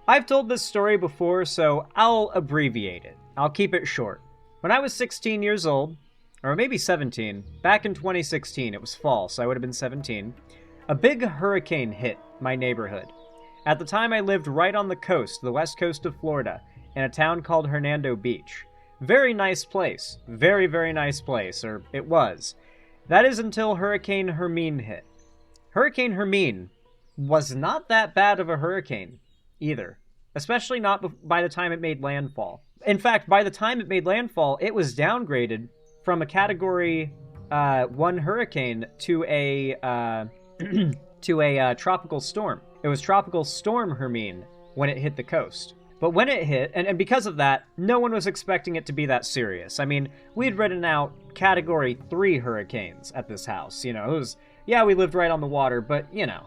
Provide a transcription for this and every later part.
I've told this story before, so I'll abbreviate it. I'll keep it short. When I was 16 years old, or maybe 17, back in 2016, it was fall, so I would have been 17, a big hurricane hit my neighborhood. At the time, I lived right on the coast, the west coast of Florida, in a town called Hernando Beach. Very nice place. Very, very nice place, or it was. That is until Hurricane Hermine hit. Hurricane Hermine was not that bad of a hurricane, either. Especially not by the time it made landfall. In fact, by the time it made landfall, it was downgraded from a Category 1 hurricane to a tropical storm. It was Tropical Storm Hermine when it hit the coast. But when it hit, and because of that, no one was expecting it to be that serious. I mean, we'd written out Category 3 hurricanes at this house. You know, it was, yeah, we lived right on the water, but, the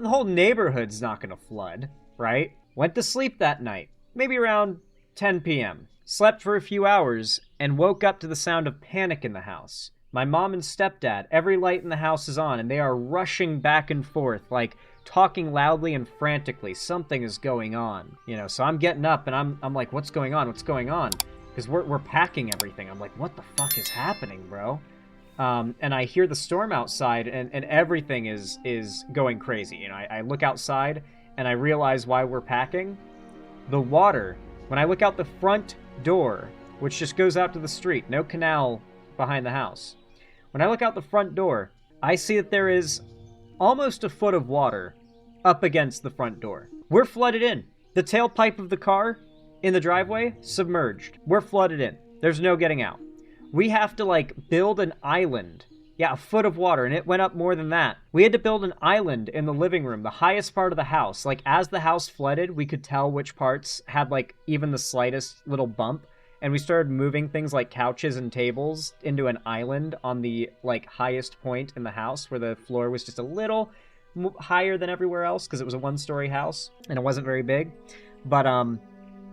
whole neighborhood's not going to flood, right? Went to sleep that night, maybe around 10 p.m. Slept for a few hours, and woke up to the sound of panic in the house. My mom and stepdad, every light in the house is on, and they are rushing back and forth, like, talking loudly and frantically. Something is going on, so I'm getting up, and I'm like, what's going on? What's going on? Because we're packing everything. I'm like, what the fuck is happening, bro? And I hear the storm outside, and everything is going crazy. I look outside, and I realize why we're packing. The water, when I look out the front door, which just goes out to the street, no canal behind the house. When I look out the front door, I see that there is almost a foot of water up against the front door. We're flooded in. The tailpipe of the car in the driveway, submerged. We're flooded in. There's no getting out. We have to, build an island. Yeah, a foot of water, and it went up more than that. We had to build an island in the living room, the highest part of the house. As the house flooded, we could tell which parts had, even the slightest little bump. And we started moving things like couches and tables into an island on the, highest point in the house where the floor was just a little higher than everywhere else because it was a one-story house and it wasn't very big. But,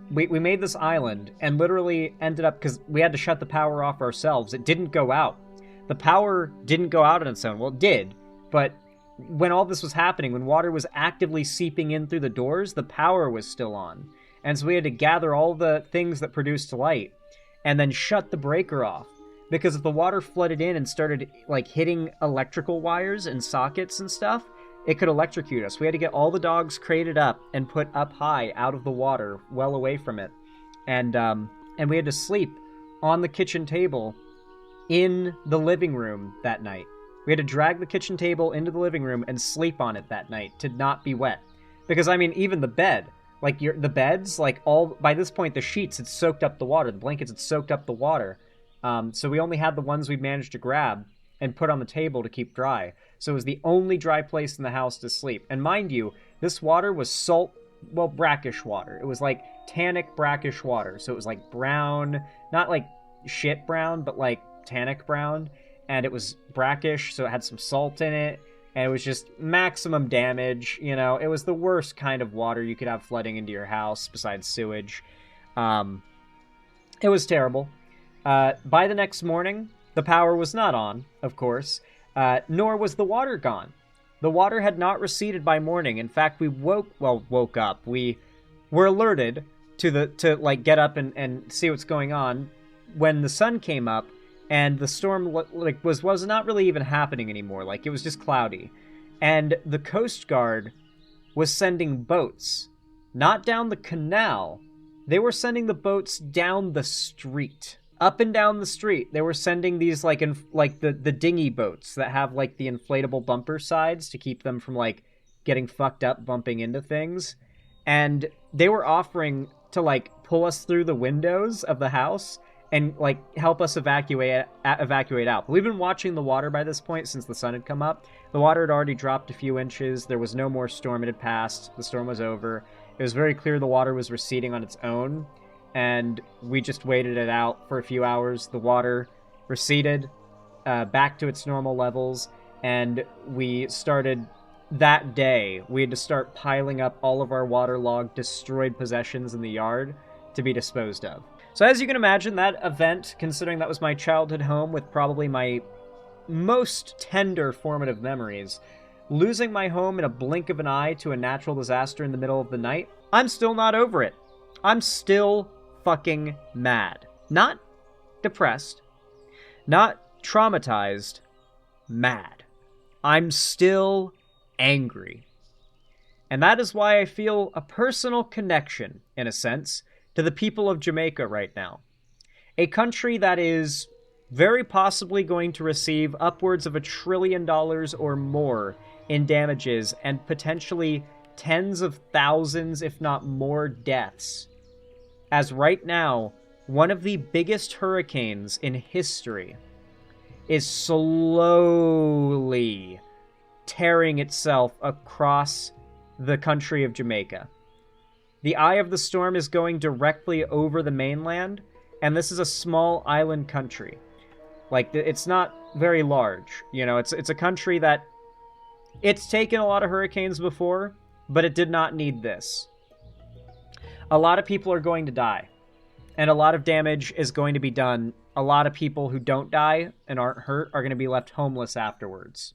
we made this island and literally ended up, because we had to shut the power off ourselves. It didn't go out. The power didn't go out on its own. Well, it did, but when all this was happening, when water was actively seeping in through the doors, the power was still on. And so we had to gather all the things that produced light and then shut the breaker off. Because if the water flooded in and started, hitting electrical wires and sockets and stuff, it could electrocute us. We had to get all the dogs crated up and put up high out of the water, well away from it. And we had to sleep on the kitchen table in the living room that night. We had to drag the kitchen table into the living room and sleep on it that night to not be wet. Because, even the bed... the beds, by this point, the sheets had soaked up the water. The blankets had soaked up the water. So we only had the ones we managed to grab and put on the table to keep dry. So it was the only dry place in the house to sleep. And mind you, this water was brackish water. It was tannic brackish water. So it was brown, not shit brown, but tannic brown. And it was brackish, so it had some salt in it. And it was just maximum damage, It was the worst kind of water you could have flooding into your house besides sewage. It was terrible. By the next morning, the power was not on, of course, nor was the water gone. The water had not receded by morning. In fact, we woke up. We were alerted to get up and see what's going on when the sun came up. And the storm was not really even happening anymore. It was just cloudy. And the Coast Guard was sending boats, not down the canal. They were sending the boats down the street. Up and down the street. They were sending these the dinghy boats that have the inflatable bumper sides to keep them from getting fucked up bumping into things. And they were offering to pull us through the windows of the house and help us evacuate out. But we've been watching the water by this point since the sun had come up. The water had already dropped a few inches. There was no more storm. It had passed. The storm was over. It was very clear the water was receding on its own, and we just waited it out for a few hours. The water receded back to its normal levels, and we started that day. We had to start piling up all of our waterlogged, destroyed possessions in the yard to be disposed of. So as you can imagine, that event, considering that was my childhood home with probably my most tender formative memories, losing my home in a blink of an eye to a natural disaster in the middle of the night, I'm still not over it. I'm still fucking mad. Not depressed, not traumatized, mad. I'm still angry. And that is why I feel a personal connection, in a sense, to the people of Jamaica right now. A country that is very possibly going to receive upwards of $1 trillion or more in damages and potentially tens of thousands, if not more, deaths. As right now, one of the biggest hurricanes in history is slowly tearing itself across the country of Jamaica. The eye of the storm is going directly over the mainland, and this is a small island country. Like, it's not very large. You know, it's a country that it's taken a lot of hurricanes before, but it did not need this. A lot of people are going to die, and a lot of damage is going to be done. A lot of people who don't die and aren't hurt are going to be left homeless afterwards.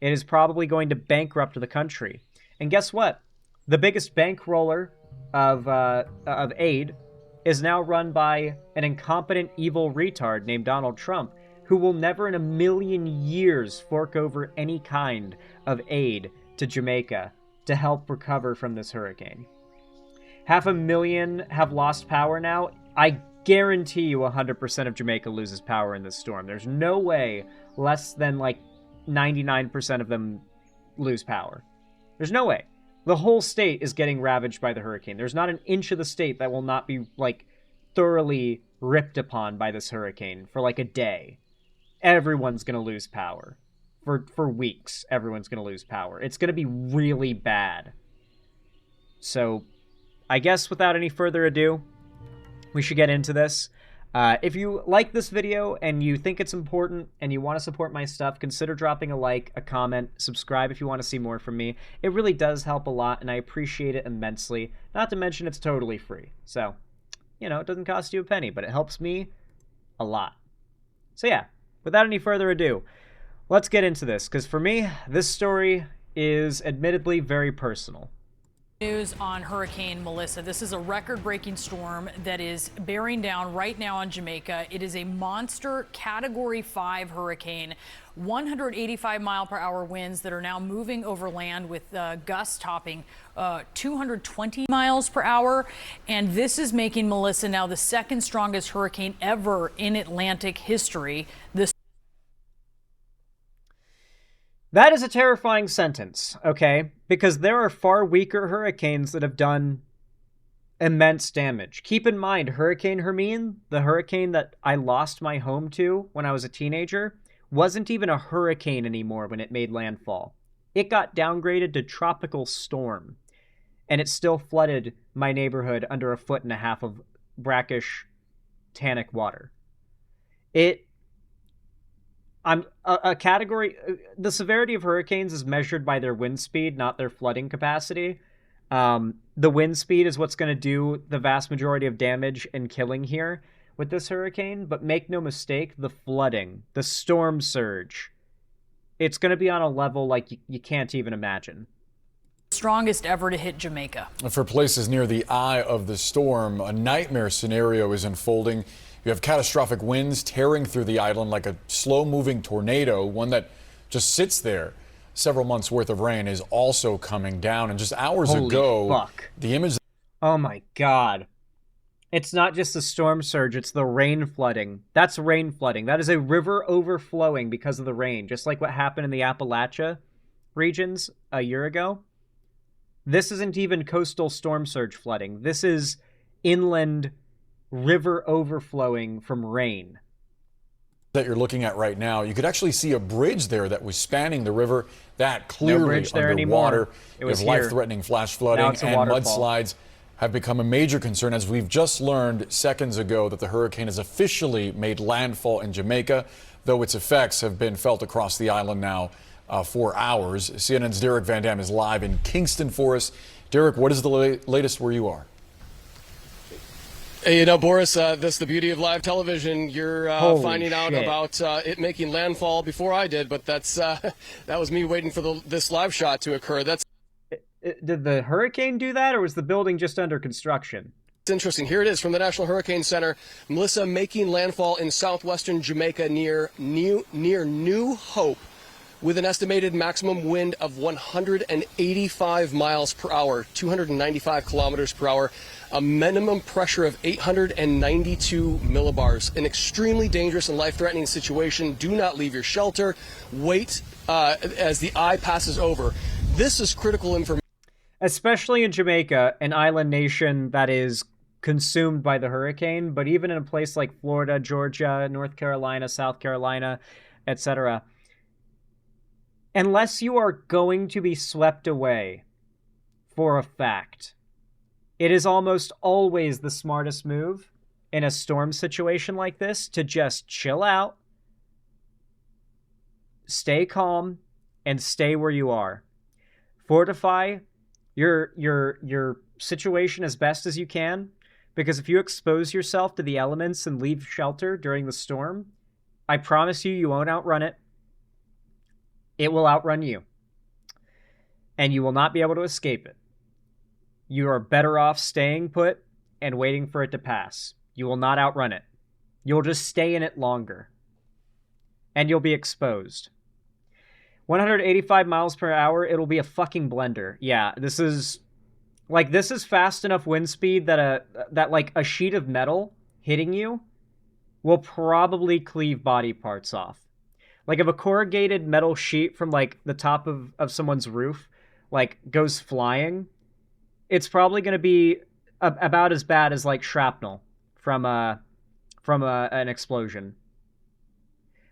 It is probably going to bankrupt the country. And guess what? The biggest bankroller of aid is now run by an incompetent, evil retard named Donald Trump, who will never in a million years fork over any kind of aid to Jamaica to help recover from this hurricane. 500,000 have lost power now. I guarantee you 100% of Jamaica loses power in this storm. There's no way less than like 99% of them lose power. There's no way. The whole state is getting ravaged by the hurricane. There's not an inch of the state that will not be, like, thoroughly ripped upon by this hurricane for, like, a day. Everyone's going to lose power. For weeks, everyone's going to lose power. It's going to be really bad. So, I guess without any further ado, we should get into this. If you like this video and you think it's important and you want to support my stuff, consider dropping a like, a comment, subscribe if you want to see more from me. It really does help a lot, and I appreciate it immensely. Not to mention it's totally free. So, you know, it doesn't cost you a penny, but it helps me a lot. So yeah, without any further ado, let's get into this, because for me, this story is admittedly very personal. News on Hurricane Melissa. This is a record-breaking storm that is bearing down right now on Jamaica. It is a monster Category 5 hurricane, 185-mile-per-hour winds that are now moving over land with gusts topping 220 miles per hour. And this is making Melissa now the second strongest hurricane ever in Atlantic history. That is a terrifying sentence, okay? Because there are far weaker hurricanes that have done immense damage. Keep in mind, Hurricane Hermine, the hurricane that I lost my home to when I was a teenager, wasn't even a hurricane anymore when it made landfall. It got downgraded to tropical storm, and it still flooded my neighborhood under 1.5 feet of brackish, tannic water. The severity of hurricanes is measured by their wind speed, not their flooding capacity. The wind speed is what's going to do the vast majority of damage and killing here with this hurricane, but make no mistake, the flooding, the storm surge, it's going to be on a level like you can't even imagine. Strongest ever to hit Jamaica. For places near the eye of the storm, a nightmare scenario is unfolding. You have catastrophic winds tearing through the island like a slow-moving tornado, one that just sits there. Several months' worth of rain is also coming down, and just hours ago, fuck. The image... Oh my god. It's not just the storm surge, it's the rain flooding. That's rain flooding. That is a river overflowing because of the rain, just like what happened in the Appalachia regions a year ago. This isn't even coastal storm surge flooding. This is inland river overflowing from rain. That you're looking at right now, you could actually see a bridge there that was spanning the river that clearly no bridge there underwater. Anymore. It was life-threatening flash flooding and mudslides have become a major concern, as we've just learned seconds ago that the hurricane has officially made landfall in Jamaica, though its effects have been felt across the island now for hours. CNN's Derek Van Dam is live in Kingston for us. Derek, what is the latest where you are? Hey, Boris, that's the beauty of live television. You're finding out shit. about it making landfall before I did, but that's that was me waiting for this live shot to occur. That's Did the hurricane do that, or was the building just under construction? interesting. Here it is from the National Hurricane Center. Melissa making landfall in southwestern Jamaica near New Hope, with an estimated maximum wind of 185 miles per hour, 295 kilometers per hour, a minimum pressure of 892 millibars. An extremely dangerous and life-threatening situation. Do not leave your shelter. Wait as the eye passes over. This is critical information. Especially in Jamaica, an island nation that is consumed by the hurricane, but even in a place like Florida, Georgia, North Carolina, South Carolina, etc., unless you are going to be swept away for a fact, it is almost always the smartest move in a storm situation like this to just chill out, stay calm, and stay where you are. Fortify your situation as best as you can, because if you expose yourself to the elements and leave shelter during the storm, I promise you won't outrun it. It will outrun you. And you will not be able to escape it. You are better off staying put and waiting for it to pass. You will not outrun it. You'll just stay in it longer. And you'll be exposed. 185 miles per hour, it'll be a fucking blender. Yeah, this is fast enough wind speed that a sheet of metal hitting you will probably cleave body parts off. Like if a corrugated metal sheet from like the top of someone's roof like goes flying, it's probably going to be about as bad as like shrapnel from an explosion.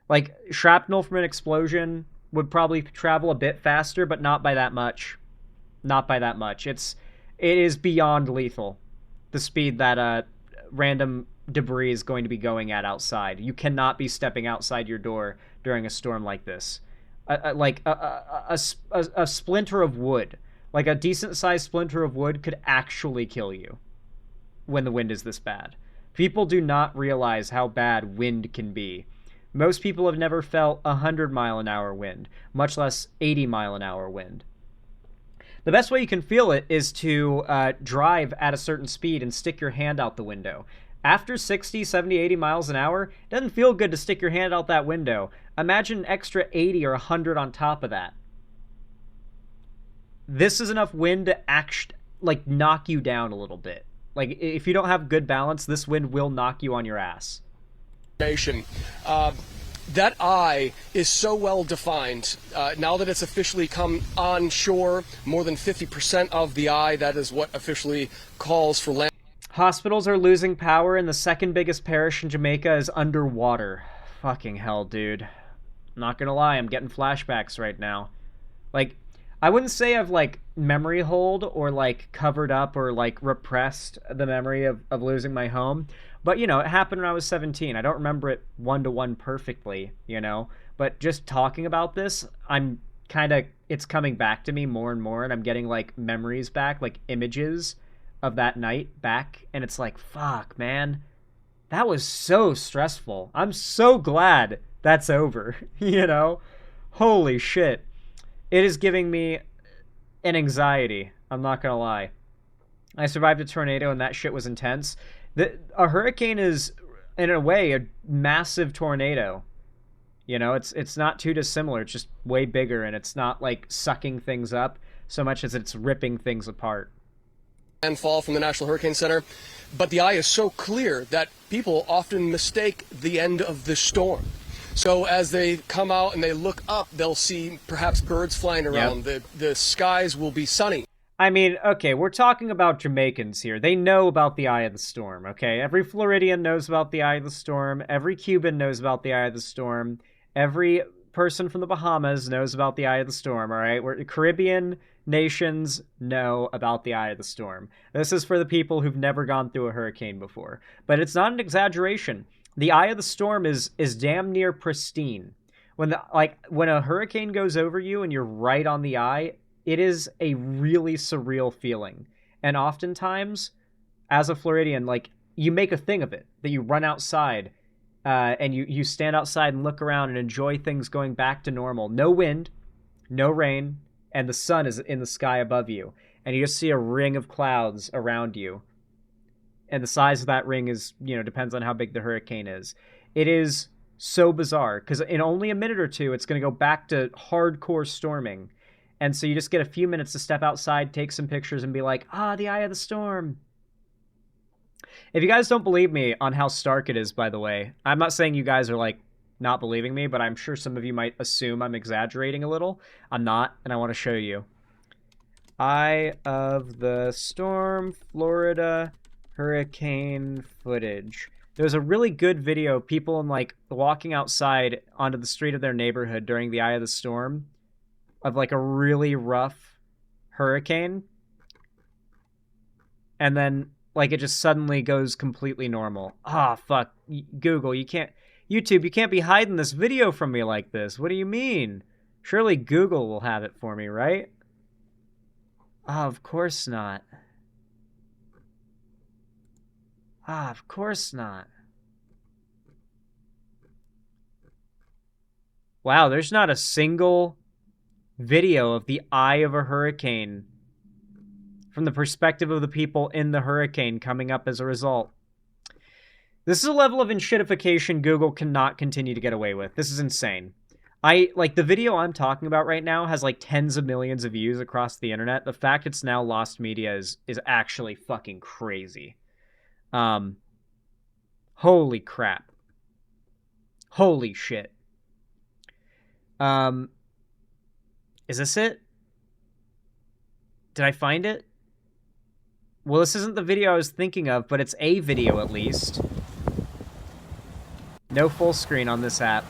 Like shrapnel from an explosion would probably travel a bit faster, but not by that much. Not by that much. It is beyond lethal, the speed that random debris is going to be going at outside. You cannot be stepping outside your door during a storm like this. Like a splinter of wood, like a decent-sized splinter of wood could actually kill you when the wind is this bad. People do not realize how bad wind can be. Most people have never felt 100-mile-an-hour wind, much less 80-mile-an-hour wind. The best way you can feel it is to drive at a certain speed and stick your hand out the window. After 60, 70, 80 miles an hour, it doesn't feel good to stick your hand out that window. Imagine an extra 80 or 100 on top of that. This is enough wind to like knock you down a little bit. Like if you don't have good balance, this wind will knock you on your ass. That eye is so well defined. Now that it's officially come on shore, more than 50% of the eye, that is what officially calls for land. Hospitals are losing power, and the second biggest parish in Jamaica is underwater. Fucking hell, dude. Not gonna lie, I'm getting flashbacks right now. Like, I wouldn't say I've, like, memory holed or, like, covered up or, like, repressed the memory of losing my home. But, you know, it happened when I was 17. I don't remember it one-to-one perfectly, you know? But just talking about this, it's coming back to me more and more, and I'm getting, like, memories back, like, images of that night back. And it's like, fuck, man. That was so stressful. I'm so glad that's over, you know? Holy shit. It is giving me an anxiety. I'm not gonna lie. I survived a tornado, and that shit was intense. A hurricane is, in a way, a massive tornado. You know, it's not too dissimilar. It's just way bigger, and it's not, like, sucking things up so much as it's ripping things apart. Landfall from the National Hurricane Center, but the eye is so clear that people often mistake the end of the storm. So as they come out and they look up, they'll see perhaps birds flying around. Yep. The skies will be sunny. I mean, okay, we're talking about Jamaicans here. They know about the eye of the storm, okay? Every Floridian knows about the eye of the storm. Every Cuban knows about the eye of the storm. Every person from the Bahamas knows about the eye of the storm, all right? Caribbean nations know about the eye of the storm. This is for the people who've never gone through a hurricane before. But it's not an exaggeration. The eye of the storm is damn near pristine. When a hurricane goes over you and you're right on the eye, it is a really surreal feeling. And oftentimes, as a Floridian, like, you make a thing of it, that you run outside and you stand outside and look around and enjoy things going back to normal. No wind, no rain, and the sun is in the sky above you. And you just see a ring of clouds around you. And the size of that ring is, depends on how big the hurricane is. It is so bizarre because in only a minute or two, it's going to go back to hardcore storming. And so you just get a few minutes to step outside, take some pictures, and be like, the eye of the storm. If you guys don't believe me on how stark it is, by the way, I'm not saying you guys are like not believing me, but I'm sure some of you might assume I'm exaggerating a little. I'm not, and I want to show you. Eye of the storm, Florida hurricane footage. There's a really good video of people walking outside onto the street of their neighborhood during the eye of the storm of a really rough hurricane. And then it just suddenly goes completely normal. Fuck. Google, YouTube, you can't be hiding this video from me like this. What do you mean? Surely Google will have it for me, right? Of course not. Of course not. Wow, there's not a single video of the eye of a hurricane from the perspective of the people in the hurricane coming up as a result. This is a level of enshittification Google cannot continue to get away with. This is insane. The video I'm talking about right now has tens of millions of views across the internet. The fact it's now lost media is actually fucking crazy. Holy crap. Holy shit. Is this it? Did I find it? Well, this isn't the video I was thinking of, but it's a video at least. No full screen on this app,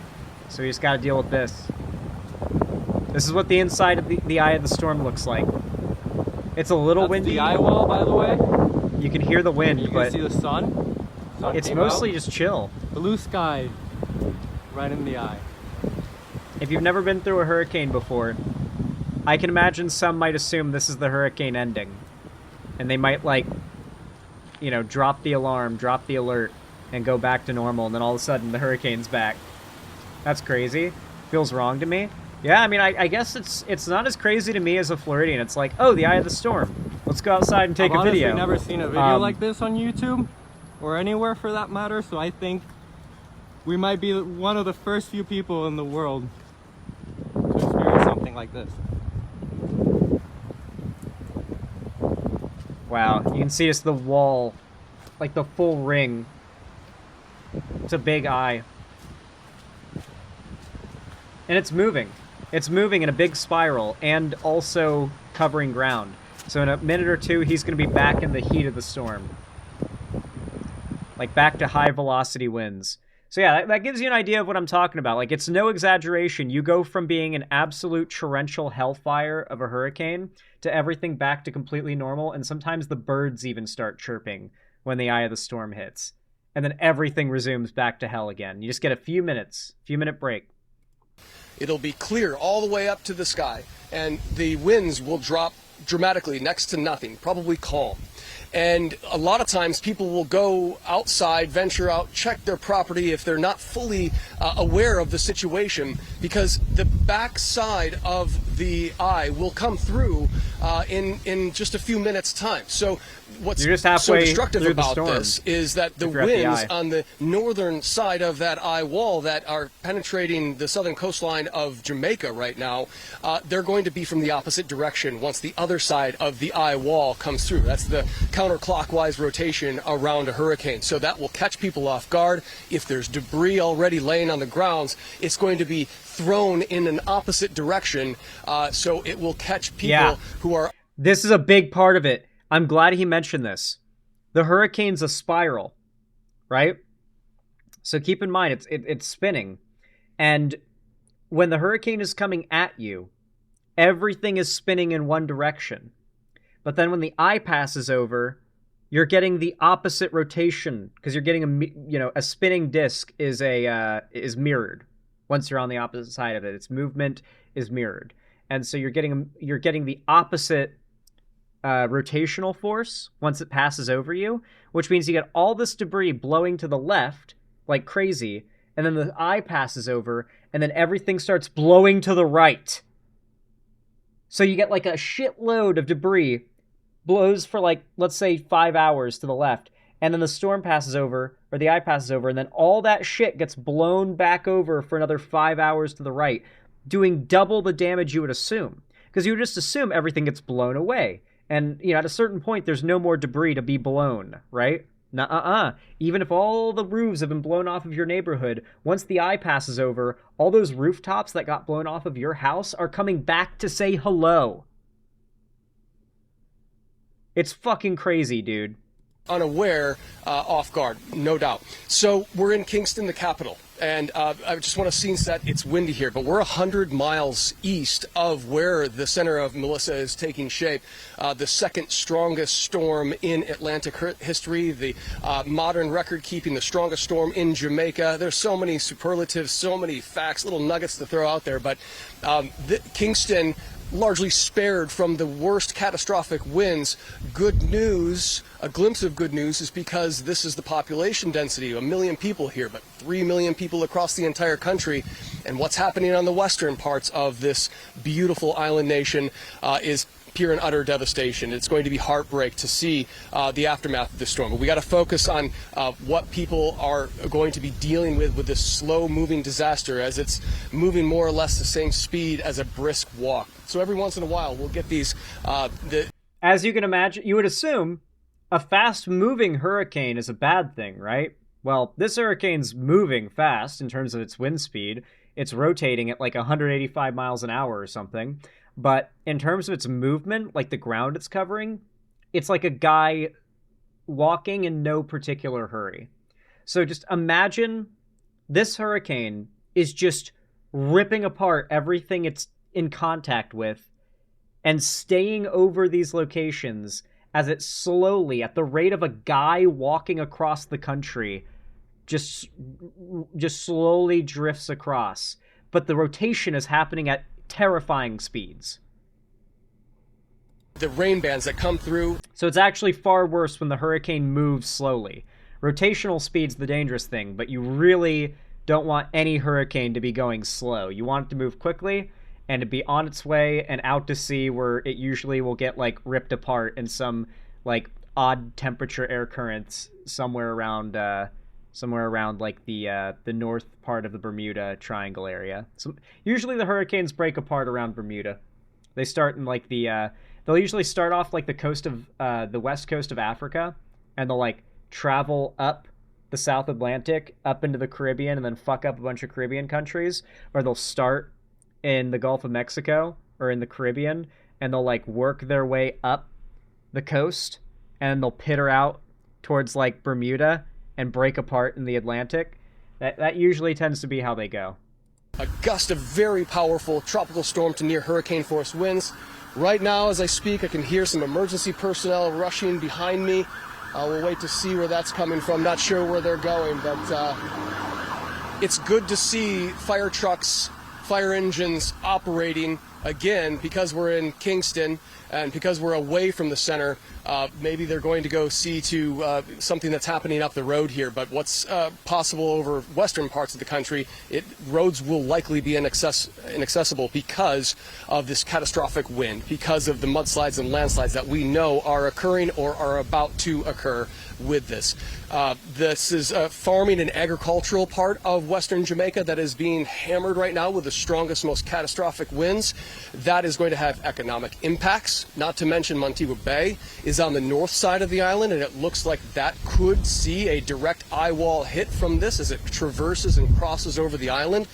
so we just gotta deal with this. This is what the inside of the eye of the storm looks like. It's a little windy. The eyewall, by the way. You can hear the wind, you but can see the sun. It's mostly just chill. Blue sky, right in the eye. If you've never been through a hurricane before, I can imagine some might assume this is the hurricane ending. And they might drop the alarm, drop the alert, and go back to normal, and then all of a sudden the hurricane's back. That's crazy. Feels wrong to me. Yeah, I mean, I guess it's not as crazy to me as a Floridian. It's like, oh, the eye of the storm. Let's go outside and take a video. I've honestly never seen a video like this on YouTube, or anywhere for that matter, so I think we might be one of the first few people in the world to experience something like this. Wow, you can see just the wall, the full ring. It's a big eye. And it's moving. It's moving in a big spiral and also covering ground. So in a minute or two, he's going to be back in the heat of the storm. Back to high velocity winds. So yeah, that gives you an idea of what I'm talking about. It's no exaggeration. You go from being an absolute torrential hellfire of a hurricane to everything back to completely normal, and sometimes the birds even start chirping when the eye of the storm hits. And then everything resumes back to hell again. You just get a few minute break. It'll be clear all the way up to the sky, and the winds will drop dramatically, next to nothing, probably calm. And a lot of times people will go outside, venture out, check their property if they're not fully aware of the situation, because the backside of the eye will come through in just a few minutes' time. So what's so destructive about this is that the winds on the northern side of that eye wall that are penetrating the southern coastline of Jamaica right now, they're going to be from the opposite direction once the other side of the eye wall comes through. That's the counterclockwise rotation around a hurricane. So that will catch people off guard. If there's debris already laying on the grounds, it's going to be thrown in an opposite direction. So it will catch people who are... This is a big part of it. I'm glad he mentioned this. The hurricane's a spiral, right? So keep in mind, it's spinning. And when the hurricane is coming at you, everything is spinning in one direction. But then when the eye passes over, you're getting the opposite rotation, because you're getting a spinning disc is mirrored once you're on the opposite side of it. Its movement is mirrored. And so you're getting the opposite rotational force once it passes over you, which means you get all this debris blowing to the left like crazy, and then the eye passes over, and then everything starts blowing to the right. So you get like a shitload of debris blows for like, let's say 5 hours to the left, and then the storm passes over, or the eye passes over, and then all that shit gets blown back over for another 5 hours to the right, doing double the damage you would assume. Because you would just assume everything gets blown away. And, you know, at a certain point, there's no more debris to be blown, right? Nuh-uh. Even if all the roofs have been blown off of your neighborhood, once the eye passes over, all those rooftops that got blown off of your house are coming back to say hello. It's fucking crazy, dude. Unaware, off guard, no doubt. So we're in Kingston, the capital, and I just want to scene set. It's windy here, but we're 100 miles east of where the center of Melissa is taking shape. The second strongest storm in Atlantic history, the modern record keeping the strongest storm in Jamaica. There's so many superlatives, so many facts, little nuggets to throw out there, but Kingston largely spared from the worst catastrophic winds. Good news, a glimpse of good news, is because this is the population density. 1 million people here, but 3 million people across the entire country. And what's happening on the western parts of this beautiful island nation is pure and utter devastation. It's going to be heartbreak to see the aftermath of this storm. But we got to focus on what people are going to be dealing with this slow-moving disaster, as it's moving more or less the same speed as a brisk walk. So every once in a while, we'll get these. As you can imagine, you would assume a fast-moving hurricane is a bad thing, right? Well, this hurricane's moving fast in terms of its wind speed. It's rotating at like 185 miles an hour or something. But in terms of its movement, like the ground it's covering, it's like a guy walking in no particular hurry. So just imagine this hurricane is just ripping apart everything it's in contact with and staying over these locations as it slowly, at the rate of a guy walking across the country, just slowly drifts across. But the rotation is happening at terrifying speeds. The rain bands that come through. So it's actually far worse when the hurricane moves slowly. Rotational speed's the dangerous thing, but you really don't want any hurricane to be going slow. You want it to move quickly and to be on its way and out to sea, where it usually will get like ripped apart in some like odd temperature air currents somewhere around like the north part of the Bermuda Triangle area. So usually the hurricanes break apart around Bermuda. They start in like they'll usually start off like the coast of the west coast of Africa, and they'll like travel up the South Atlantic up into the Caribbean and then fuck up a bunch of Caribbean countries, or they'll start in the Gulf of Mexico or in the Caribbean, and they'll like work their way up the coast, and they'll pitter out towards like Bermuda and break apart in the Atlantic. That usually tends to be how they go. A gust of very powerful tropical storm to near hurricane force winds. Right now, as I speak, I can hear some emergency personnel rushing behind me. We'll wait to see where that's coming from. Not sure where they're going, but it's good to see fire trucks, fire engines operating again, because we're in Kingston and because we're away from the center. Maybe they're going to go see to something that's happening up the road here. But what's possible over western parts of the country, roads will likely be inaccessible because of this catastrophic wind, because of the mudslides and landslides that we know are occurring or are about to occur with this. This is a farming and agricultural part of western Jamaica that is being hammered right now with the strongest, most catastrophic winds. That is going to have economic impacts, not to mention Montego Bay is on the north side of the island, and it looks like that could see a direct eyewall hit from this as it traverses and crosses over the island.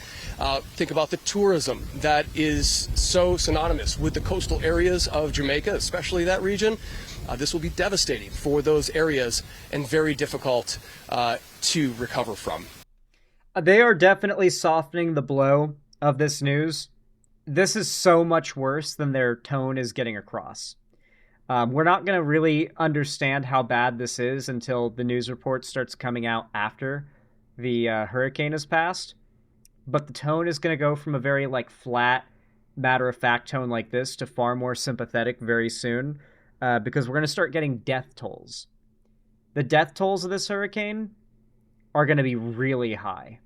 Think about the tourism that is so synonymous with the coastal areas of Jamaica, especially that region. This will be devastating for those areas and very difficult to recover from. They are definitely softening the blow of this news. This is so much worse than their tone is getting across. We're not going to really understand how bad this is until the news report starts coming out after the hurricane has passed. But the tone is going to go from a very like flat, matter-of-fact tone like this to far more sympathetic very soon. because we're going to start getting death tolls. The death tolls of this hurricane are going to be really high.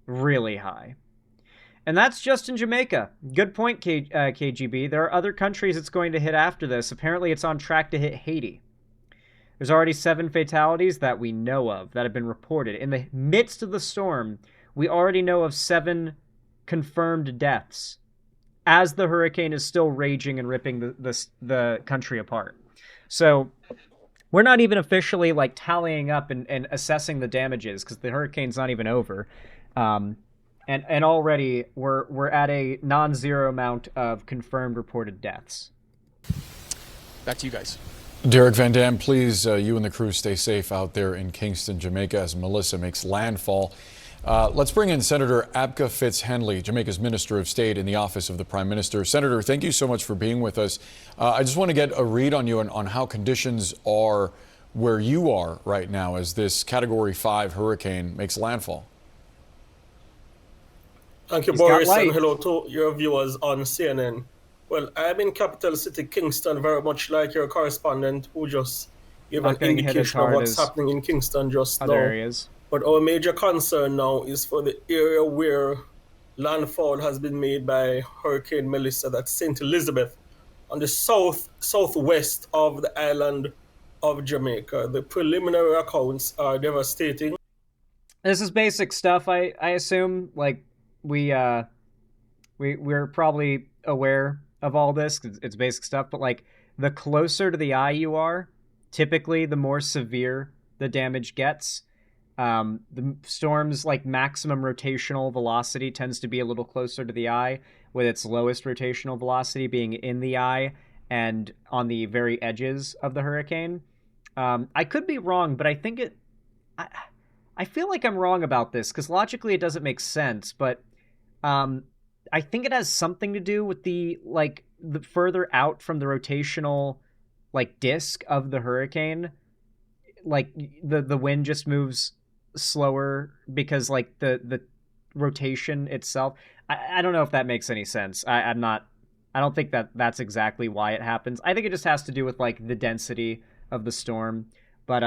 Really high. And that's just in Jamaica. Good point, KGB. There are other countries it's going to hit after this. Apparently, it's on track to hit Haiti. There's already 7 fatalities that we know of that have been reported. In the midst of the storm, we already know of 7 confirmed deaths as the hurricane is still raging and ripping the country apart. So we're not even officially like tallying up and assessing the damages because the hurricane's not even over. And already we're at a non-zero amount of confirmed reported deaths. Back to you guys. Derek Van Dam, please, you and the crew stay safe out there in Kingston, Jamaica, as Melissa makes landfall. Let's bring in Senator Abka Fitz-Henley, Jamaica's Minister of State in the Office of the Prime Minister. Senator, thank you so much for being with us. I just want to get a read on you on how conditions are where you are right now as this Category 5 hurricane makes landfall. Thank you, Boris, and hello to your viewers on CNN. Well, I'm in capital city Kingston, very much like your correspondent who just gave an indication of what's happening in Kingston just now. Areas. But our major concern now is for the area where landfall has been made by Hurricane Melissa, that's St. Elizabeth, on the southwest of the island of Jamaica. The preliminary accounts are devastating. This is basic stuff, I assume. Like, we're probably aware of all this. It's basic stuff, but like the closer to the eye you are, typically the more severe the damage gets. The storm's like maximum rotational velocity tends to be a little closer to the eye, with its lowest rotational velocity being in the eye and on the very edges of the hurricane. I could be wrong, but I think I feel like I'm wrong about this because logically it doesn't make sense, but I think it has something to do with the further out from the rotational like disc of the hurricane, like the wind just moves slower because like the rotation itself. I don't know if that makes any sense. I don't think that's exactly why it happens. I think it just has to do with like the density of the storm, but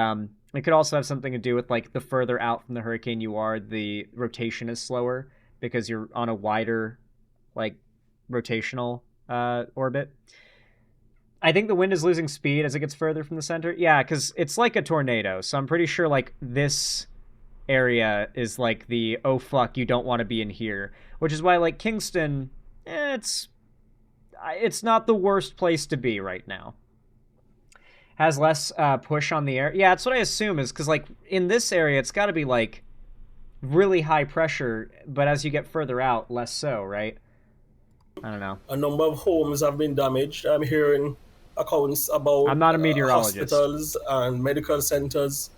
it could also have something to do with like the further out from the hurricane you are, the rotation is slower because you're on a wider like rotational orbit. I think the wind is losing speed as it gets further from the center. Yeah, because it's like a tornado, so I'm pretty sure like this area is like the oh fuck you don't want to be in here, which is why like Kingston, it's not the worst place to be right now. Has less push on the air. Yeah, that's what I assume is because like in this area it's got to be like really high pressure, but as you get further out, less so, right? I don't know. A number of homes have been damaged. I'm hearing accounts about I'm not a meteorologist. Hospitals and medical centers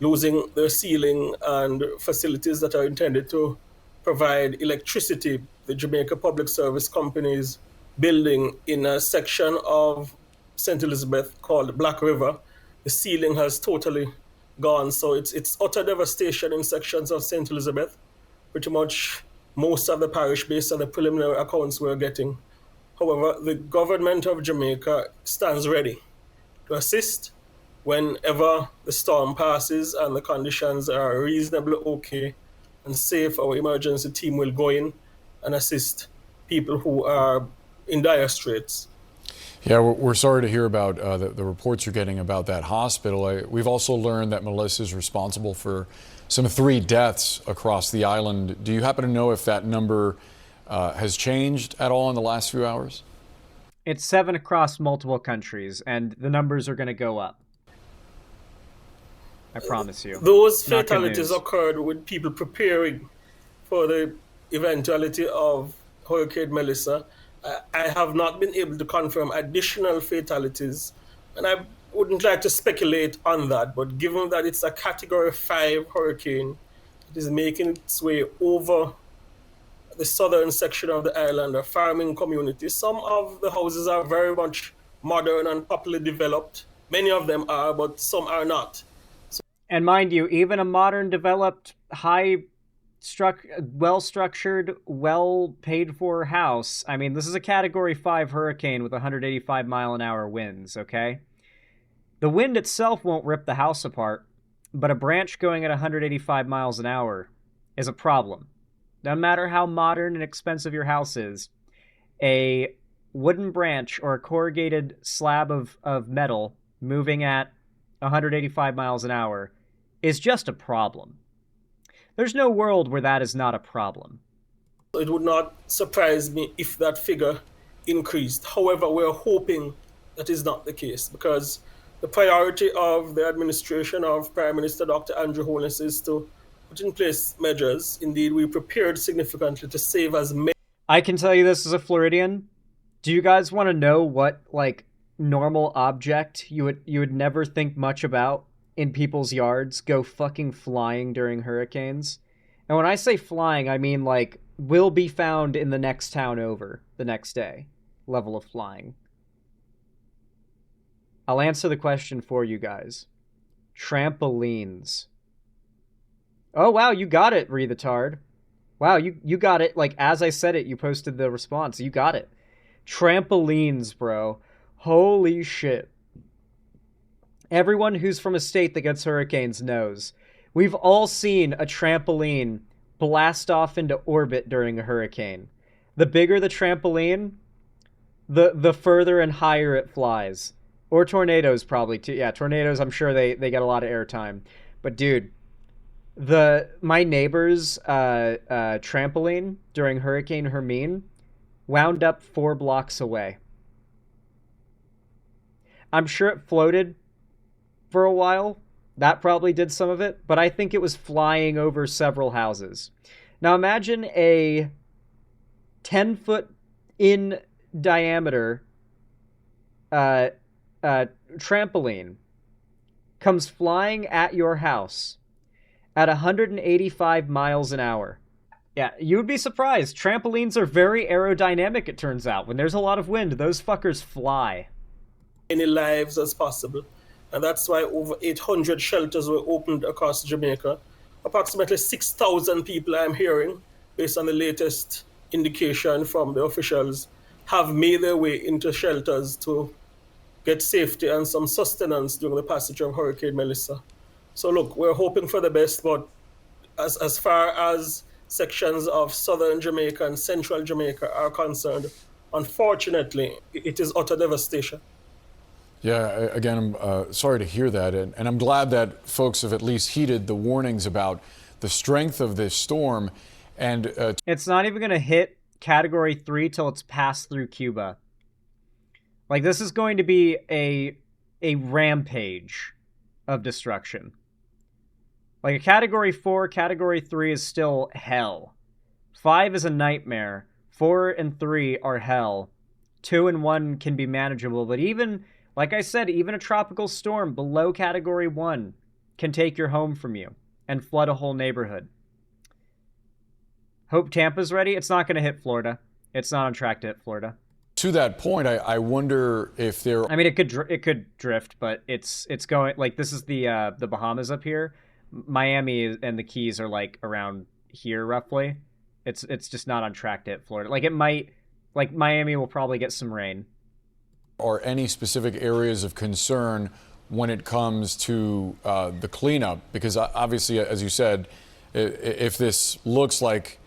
losing their ceiling and facilities that are intended to provide electricity. The Jamaica Public Service Company's building in a section of St. Elizabeth called Black River, the ceiling has totally gone. So it's utter devastation in sections of St. Elizabeth. Pretty much most of the parish based on the preliminary accounts we're getting. However, the government of Jamaica stands ready to assist whenever the storm passes and the conditions are reasonably okay and safe. Our emergency team will go in and assist people who are in dire straits. Yeah, we're sorry to hear about the reports you're getting about that hospital. We've also learned that Melissa is responsible for some 3 deaths across the island. Do you happen to know if that number has changed at all in the last few hours? It's 7 across multiple countries, and the numbers are going to go up. I promise you. Those fatalities occurred with people preparing for the eventuality of Hurricane Melissa. I have not been able to confirm additional fatalities, and I wouldn't like to speculate on that, but given that it's a Category 5 hurricane, it is making its way over the southern section of the island, a farming community. Some of the houses are very much modern and properly developed. Many of them are, but some are not. And mind you, even a modern, developed, high well-structured, well-paid-for house. I mean, this is a Category 5 hurricane with 185-mile-an-hour winds, okay? The wind itself won't rip the house apart, but a branch going at 185 miles an hour is a problem. No matter how modern and expensive your house is, a wooden branch or a corrugated slab of metal moving at 185 miles an hour is just a problem. There's no world where that is not a problem. It would not surprise me if that figure increased. However, we're hoping that is not the case, because the priority of the administration of Prime Minister Dr. Andrew Holness is to put in place measures. Indeed, we prepared significantly to save as many. I can tell you this as a Floridian. Do you guys want to know what, like, normal object you would never think much about in people's yards go fucking flying during hurricanes? And when I say flying, I mean, like, will be found in the next town over the next day level of flying. I'll answer the question for you guys. Trampolines. Oh, wow, you got it, Retard. Wow, you got it. Like, as I said it, you posted the response. You got it. Trampolines, bro. Holy shit. Everyone who's from a state that gets hurricanes knows. We've all seen a trampoline blast off into orbit during a hurricane. The bigger the trampoline, the further and higher it flies. Or tornadoes, probably, too. Yeah, tornadoes, I'm sure they get a lot of airtime. But, dude, my neighbor's trampoline during Hurricane Hermine wound up 4 blocks away. I'm sure it floated for a while. That probably did some of it, but I think it was flying over several houses. Now imagine a 10-foot in diameter trampoline comes flying at your house at 185 miles an hour. Yeah, you would be surprised. Trampolines are very aerodynamic, it turns out. When there's a lot of wind, those fuckers fly. Many lives as possible. And that's why over 800 shelters were opened across Jamaica. Approximately 6,000 people, I'm hearing, based on the latest indication from the officials, have made their way into shelters to get safety and some sustenance during the passage of Hurricane Melissa. So look, we're hoping for the best, but as far as sections of southern Jamaica and central Jamaica are concerned, unfortunately, it is utter devastation. Yeah, again, I'm sorry to hear that, and I'm glad that folks have at least heeded the warnings about the strength of this storm. And it's not even going to hit Category 3 till it's passed through Cuba. Like, this is going to be a rampage of destruction. Like, a Category 4, Category 3 is still hell. 5 is a nightmare. 4 and 3 are hell. 2 and 1 can be manageable, but even, like I said, even a tropical storm below Category 1 can take your home from you and flood a whole neighborhood. Hope Tampa's ready. It's not going to hit Florida. It's not on track to hit Florida. To that point, I wonder if there... I mean, it could drift, but it's going... Like, this is the Bahamas up here. Miami and the Keys are, like, around here, roughly. It's just not on track to hit Florida. Like, it might... Like, Miami will probably get some rain. Are any specific areas of concern when it comes to the cleanup? Because obviously, as you said, if this looks like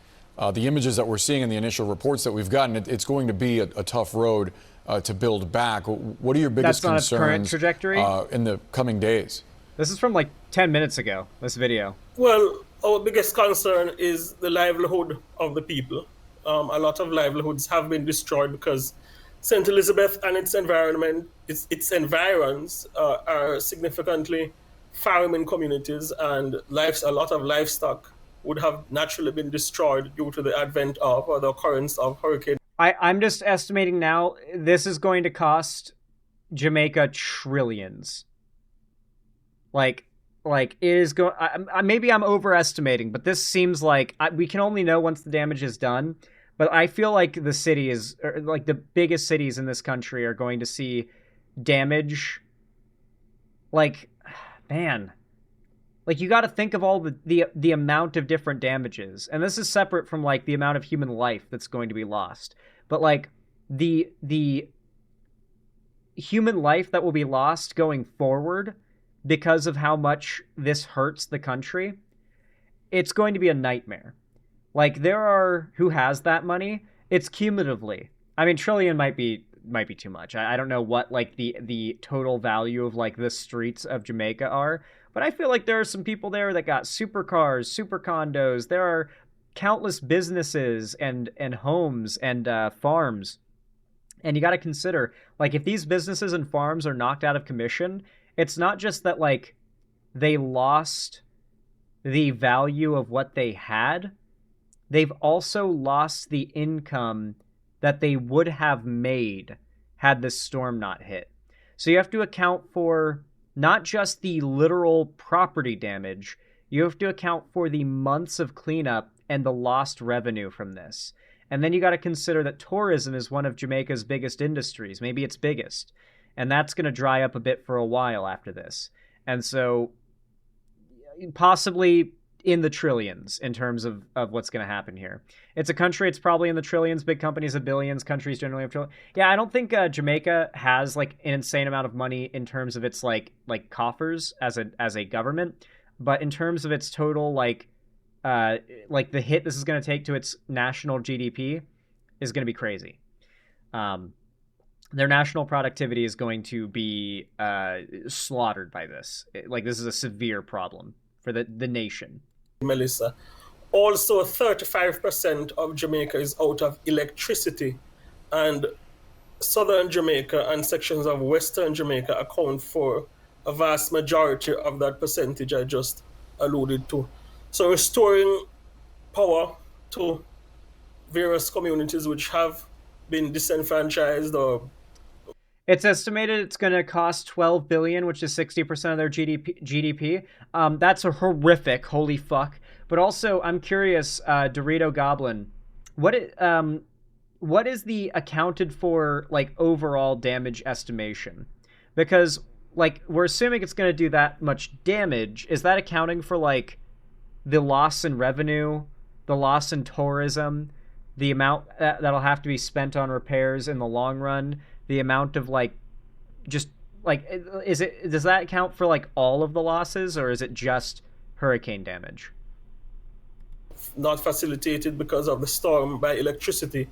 the images that we're seeing in the initial reports that we've gotten, it's going to be a tough road to build back. What are your biggest concerns? That's not its current trajectory? In the coming days? This is from like 10 minutes ago, this video. Well, our biggest concern is the livelihood of the people. A lot of livelihoods have been destroyed because St. Elizabeth and its environment, its environs are significantly farming communities, and a lot of livestock would have naturally been destroyed due to the advent of or the occurrence of hurricane. I'm just estimating now, this is going to cost Jamaica trillions. Like it is going. Maybe I'm overestimating, but this seems like we can only know once the damage is done. But I feel like the city is, or like the biggest cities in this country are going to see damage. Like, man, like, you got to think of all the amount of different damages, and this is separate from like the amount of human life that's going to be lost. But like the human life that will be lost going forward because of how much this hurts the country, it's going to be a nightmare. Like, there are, who has that money? It's cumulatively. I mean, trillion might be too much. I don't know what like the total value of like the streets of Jamaica are, but I feel like there are some people there that got supercars, super condos. There are countless businesses and homes and farms. And you got to consider, like, if these businesses and farms are knocked out of commission, it's not just that like they lost the value of what they had, they've also lost the income that they would have made had this storm not hit. So you have to account for not just the literal property damage, you have to account for the months of cleanup and the lost revenue from this. And then you got to consider that tourism is one of Jamaica's biggest industries, maybe its biggest. And that's going to dry up a bit for a while after this. And so possibly in the trillions in terms of what's going to happen here. It's a country, it's probably in the trillions. Big companies have billions. Countries generally have trillions. Yeah, I don't think Jamaica has like an insane amount of money in terms of its like coffers as a government, but in terms of its total like the hit this is going to take to its national GDP is going to be crazy. Their national productivity is going to be slaughtered by this. Like, this is a severe problem for the nation. Melissa. Also, 35% of Jamaica is out of electricity, and southern Jamaica and sections of western Jamaica account for a vast majority of that percentage I just alluded to. So restoring power to various communities which have been disenfranchised or... It's estimated it's going to cost $12 billion, which is 60% of their GDP. That's a horrific, holy fuck. But also, I'm curious, Dorito Goblin, what is the accounted for like overall damage estimation? Because like we're assuming it's going to do that much damage. Is that accounting for like the loss in revenue, the loss in tourism, the amount that'll have to be spent on repairs in the long run? The amount of like, just like, does that account for like all of the losses, or is it just hurricane damage? Not facilitated because of the storm by electricity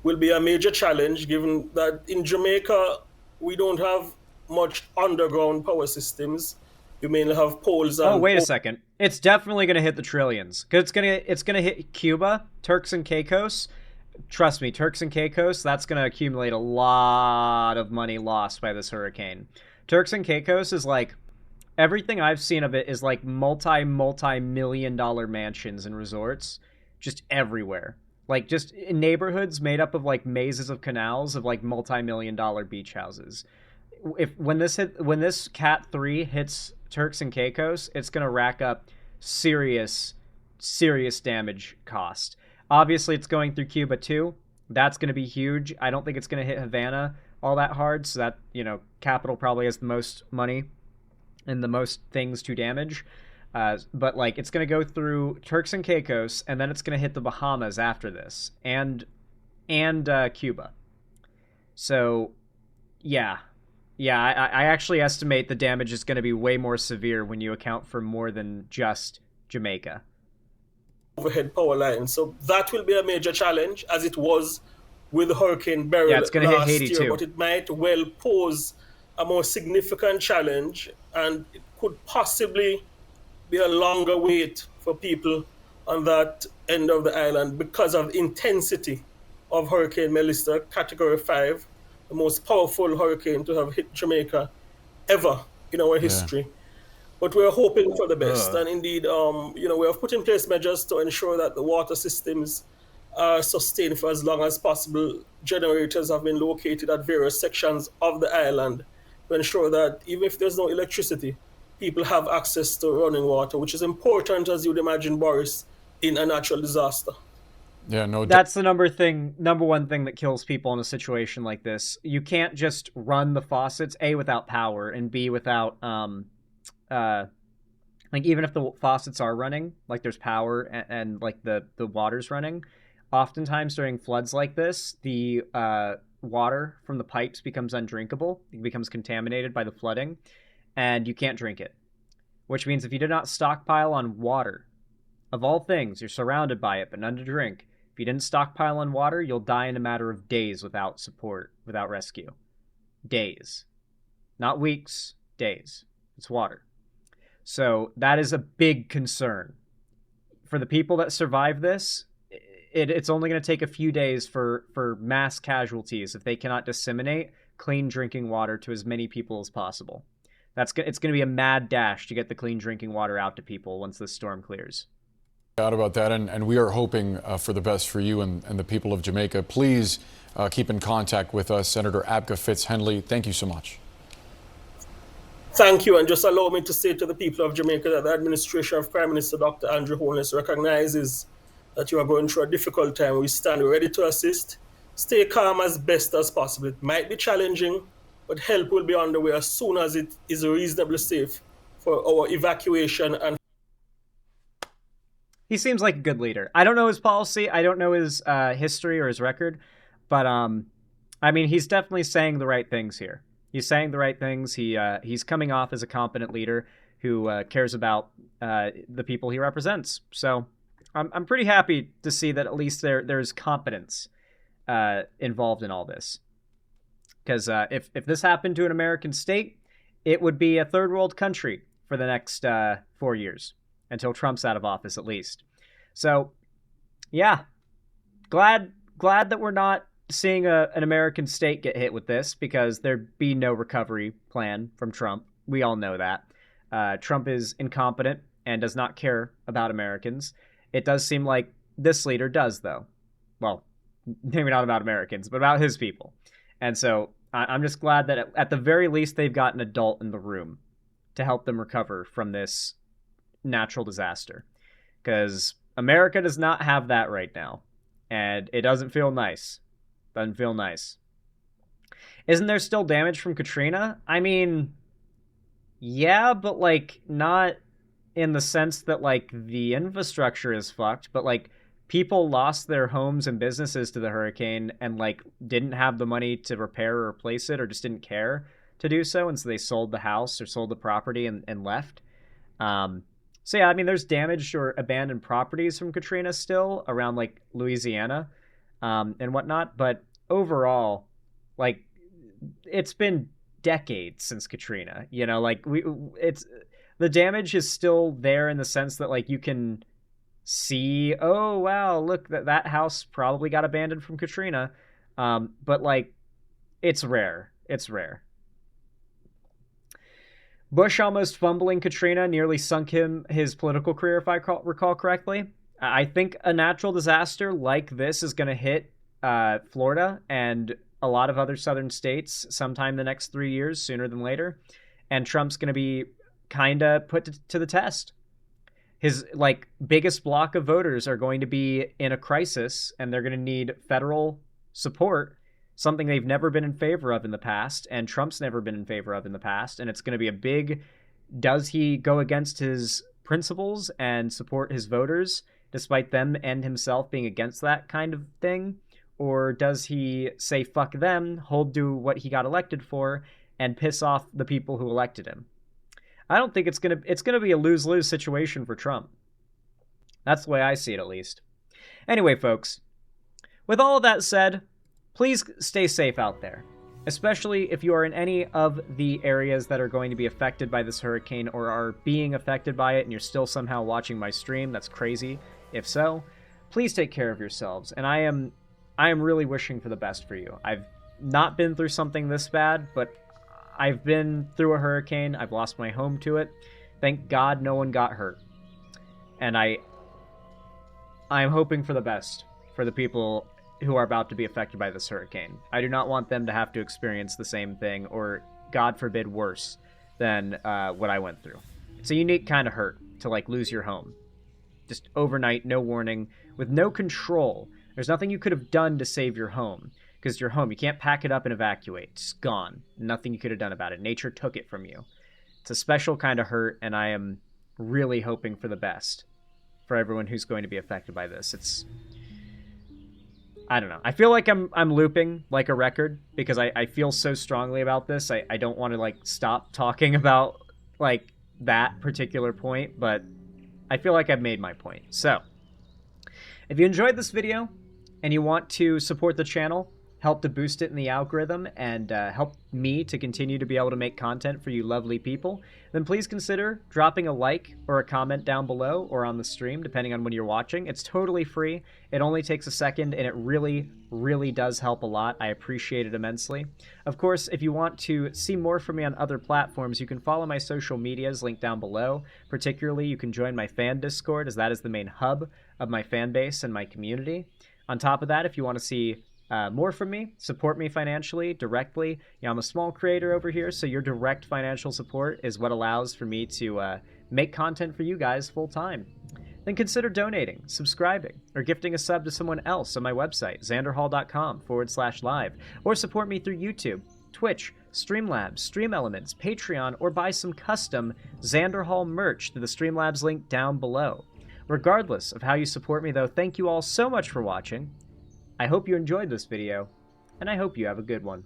will be a major challenge, given that in Jamaica we don't have much underground power systems. You mainly have poles. Oh, wait a second! It's definitely going to hit the trillions, because it's gonna hit Cuba, Turks and Caicos. Trust me, Turks and Caicos, that's going to accumulate a lot of money lost by this hurricane. Turks and Caicos is like, everything I've seen of it is like multi-million dollar mansions and resorts just everywhere. Like, just in neighborhoods made up of like mazes of canals of like multi-million dollar beach houses. When this Cat 3 hits Turks and Caicos, it's going to rack up serious damage cost. Obviously, it's going through Cuba, too. That's going to be huge. I don't think it's going to hit Havana all that hard, so that, capital probably has the most money and the most things to damage. But, like, it's going to go through Turks and Caicos, and then it's going to hit the Bahamas after this, and Cuba. So, yeah. Yeah, I actually estimate the damage is going to be way more severe when you account for more than just Jamaica. Overhead power lines. So that will be a major challenge, as it was with Hurricane Beryl it's going to hit Haiti year, too. But it might well pose a more significant challenge, and it could possibly be a longer wait for people on that end of the island because of intensity of Hurricane Melissa, Category 5, the most powerful hurricane to have hit Jamaica ever in our history. But we're hoping for the best. And indeed, we have put in place measures to ensure that the water systems are sustained for as long as possible. Generators have been located at various sections of the island to ensure that even if there's no electricity, people have access to running water, which is important, as you'd imagine, Boris, in a natural disaster. Yeah, no. That's the number one thing that kills people in a situation like this. You can't just run the faucets, A, without power, and B, without Like, even if the faucets are running, like there's power and like the water's running, oftentimes during floods like this, the water from the pipes becomes undrinkable. It becomes contaminated by the flooding, and you can't drink it. Which means if you did not stockpile on water, of all things, you're surrounded by it, but none to drink. If you didn't stockpile on water, you'll die in a matter of days without support, without rescue. Days. Not weeks, days. It's water. So that is a big concern. For the people that survive this, it's only going to take a few days for mass casualties if they cannot disseminate clean drinking water to as many people as possible. It's going to be a mad dash to get the clean drinking water out to people once this storm clears. Out about that, and we are hoping for the best for you and the people of Jamaica. Please keep in contact with us. Senator Abka Fitz-Henley, thank you so much. Thank you, and just allow me to say to the people of Jamaica that the administration of Prime Minister Dr. Andrew Holness recognizes that you are going through a difficult time. We stand ready to assist. Stay calm as best as possible. It might be challenging, but help will be on the way as soon as it is reasonably safe for our evacuation. And he seems like a good leader. I don't know his policy. I don't know his history or his record, but I mean, he's definitely saying the right things here. He's saying the right things. He's coming off as a competent leader who cares about the people he represents. So I'm pretty happy to see that at least there's competence involved in all this. Because if this happened to an American state, it would be a third world country for the next 4 years, until Trump's out of office at least. So, yeah, glad that we're not seeing an American state get hit with this, because there'd be no recovery plan from Trump. We all know that. Trump is incompetent and does not care about Americans. It does seem like this leader does, though. Well, maybe not about Americans, but about his people. And so I'm just glad that at the very least they've got an adult in the room to help them recover from this natural disaster. Because America does not have that right now. And it doesn't feel nice. Doesn't feel nice. Isn't there still damage from Katrina? I mean, yeah, but like not in the sense that like the infrastructure is fucked, but like people lost their homes and businesses to the hurricane and like didn't have the money to repair or replace it, or just didn't care to do so, and so they sold the house or sold the property and left. So yeah, I mean, there's damaged or abandoned properties from Katrina still around like Louisiana and whatnot, but overall, like, it's been decades since Katrina, you know, like the damage is still there in the sense that like you can see, oh wow, look, that house probably got abandoned from Katrina, but like it's rare. Bush almost fumbling Katrina nearly sunk his political career, if I recall correctly. I think a natural disaster like this is going to hit Florida and a lot of other southern states sometime the next 3 years, sooner than later, and Trump's going to be kind of put to the test. His like biggest block of voters are going to be in a crisis, and they're going to need federal support, something they've never been in favor of in the past, and Trump's never been in favor of in the past. And it's going to be a big, does he go against his principles and support his voters, despite them and himself being against that kind of thing? Or does he say, fuck them, hold to what he got elected for, and piss off the people who elected him? I don't think it's gonna be a lose-lose situation for Trump. That's the way I see it, at least. Anyway, folks, with all of that said, please stay safe out there, especially if you are in any of the areas that are going to be affected by this hurricane or are being affected by it and you're still somehow watching my stream. That's crazy. If so, please take care of yourselves. And I am really wishing for the best for you. I've not been through something this bad, but I've been through a hurricane. I've lost my home to it. Thank God no one got hurt. And I'm hoping for the best for the people who are about to be affected by this hurricane. I do not want them to have to experience the same thing, or God forbid worse than what I went through. It's a unique kind of hurt to like lose your home. Just overnight, no warning, with no control. There's nothing you could have done to save your home, because your home, you can't pack it up and evacuate. It's gone. Nothing you could have done about it. Nature took it from you. It's a special kind of hurt, and I am really hoping for the best for everyone who's going to be affected by this. I don't know. I feel like I'm looping like a record because I feel so strongly about this. I don't want to like stop talking about like that particular point, but I feel like I've made my point. So if you enjoyed this video and you want to support the channel, help to boost it in the algorithm, and help me to continue to be able to make content for you lovely people, then please consider dropping a like or a comment down below or on the stream, depending on when you're watching. It's totally free. It only takes a second, and it really, really does help a lot. I appreciate it immensely. Of course, if you want to see more from me on other platforms, you can follow my social medias linked down below. Particularly, you can join my fan Discord, as that is the main hub of my fan base and my community. On top of that, if you want to see more from me, support me financially, directly. I'm a small creator over here, so your direct financial support is what allows for me to make content for you guys full time. Then consider donating, subscribing, or gifting a sub to someone else on my website, xanderhall.com/live, or support me through YouTube, Twitch, Streamlabs, Stream Elements, Patreon, or buy some custom Xander Hall merch through the Streamlabs link down below. Regardless of how you support me, though, thank you all so much for watching. I hope you enjoyed this video, and I hope you have a good one.